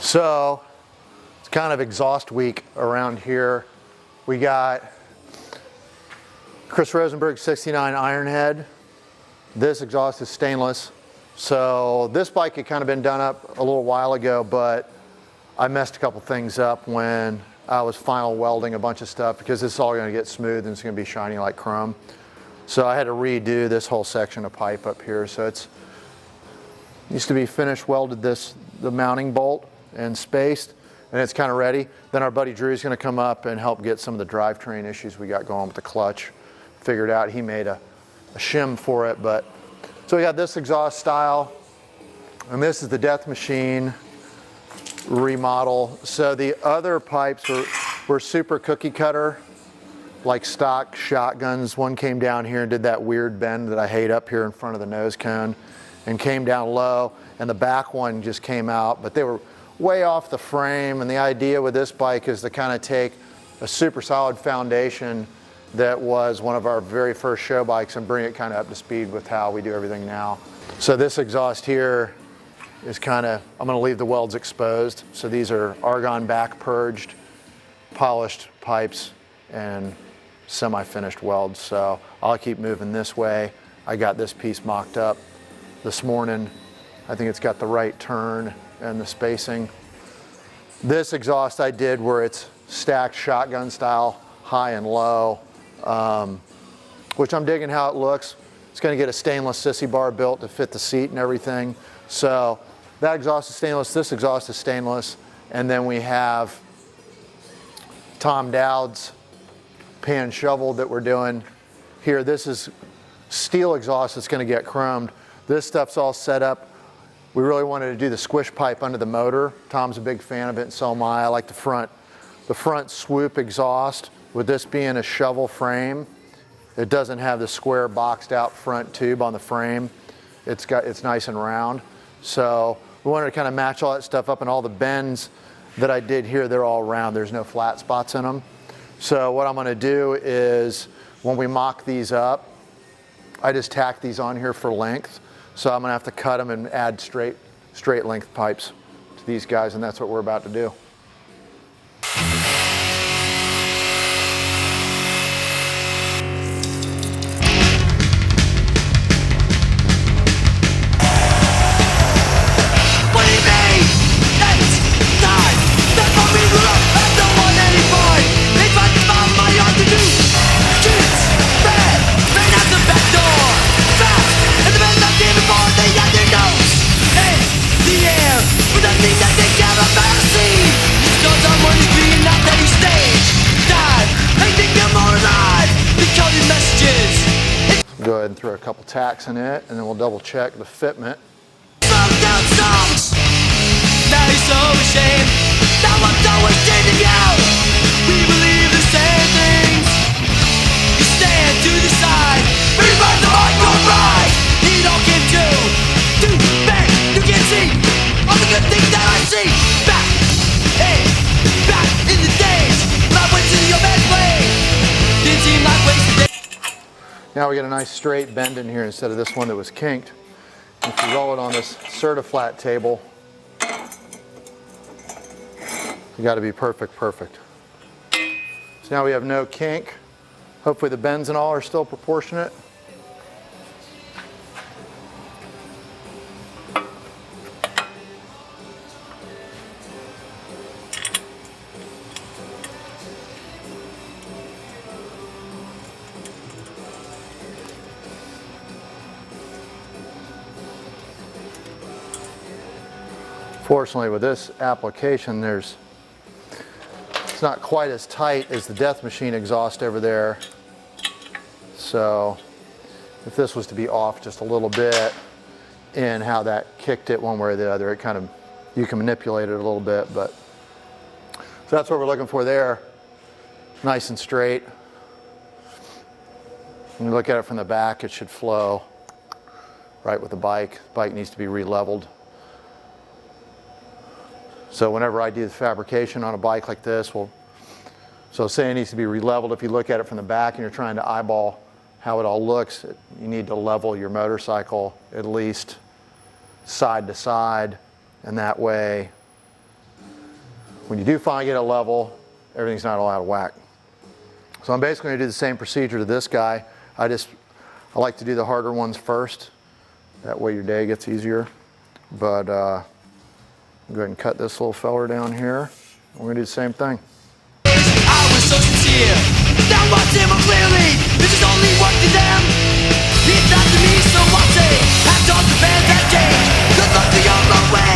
So it's kind of exhaust week around here. We got Chris Rosenberg 69 Ironhead. This exhaust is stainless. So this bike had kind of been done up a little while ago, but I messed a couple things up when I was final welding a bunch of stuff because this is all going to get smooth and it's going to be shiny like chrome. So I had to redo this whole section of pipe up here. So it's used to be finished welded the mounting bolt and spaced, and it's kind of ready. Then our buddy Drew's going to come up and help get some of the drivetrain issues we got going with the clutch figured out. He made a shim for it, but so we got this exhaust style, and this is the Death Machine remodel. So the other pipes were super cookie cutter, like stock shotguns. One came down here and did that weird bend that I hate up here in front of the nose cone and came down low, and the back one just came out, but they were way off the frame. And the idea with this bike is to kind of take a super solid foundation that was one of our very first show bikes and bring it kind of up to speed with how we do everything now. So this exhaust here is kind of, I'm going to leave the welds exposed. So these are argon back purged, polished pipes and semi-finished welds. So I'll keep moving this way. I got this piece mocked up this morning. I think it's got the right turn and the spacing. This exhaust I did where it's stacked shotgun style, high and low, which I'm digging how it looks. It's going to get a stainless sissy bar built to fit the seat and everything. So that exhaust is stainless, this exhaust is stainless, and then we have Tom Dowd's pan shovel that we're doing here. This is steel exhaust that's going to get chromed. This stuff's all set up. We really wanted to do the squish pipe under the motor. Tom's a big fan of it, and so am I. I like the front swoop exhaust. With this being a shovel frame, it doesn't have the square boxed out front tube on the frame. It's nice and round. So we wanted to kind of match all that stuff up, and all the bends that I did here, they're all round. There's no flat spots in them. So what I'm going to do is when we mock these up, I just tack these on here for length. So I'm going to have to cut them and add straight length pipes to these guys, and that's what we're about to do. Go ahead and throw a couple tacks in it, and then we'll double check the fitment. Now he's so ashamed. Now I'm always changing out. We believe the same things. You stand to the side. Reverse the hardcore ride. He don't get to do back. You can see all the good things that I see. Back, hey, back in the days. My way to your best way. Didn't seem like wasted days. Now we get a nice straight bend in here instead of this one that was kinked. If you roll it on this Certiflat table, you got to be perfect. So now we have no kink. Hopefully the bends and all are still proportionate. Fortunately, with this application, it's not quite as tight as the Death Machine exhaust over there. So if this was to be off just a little bit in how that kicked it one way or the other, it kind of, you can manipulate it a little bit, but so that's what we're looking for there. Nice and straight. When you look at it from the back, it should flow right with the bike. The bike needs to be re-leveled. So whenever I do the fabrication on a bike like this, so say it needs to be re-leveled. If you look at it from the back and you're trying to eyeball how it all looks, you need to level your motorcycle at least side to side, and that way when you do finally get it level, everything's not all out of whack. So I'm basically gonna do the same procedure to this guy. I like to do the harder ones first. That way your day gets easier. But go ahead and cut this little feller down here. We're gonna do the same thing. I was so sincere, now I see more clearly. This is only work to them. It's not to me, so I say, have done the band that change. Good luck to your own way.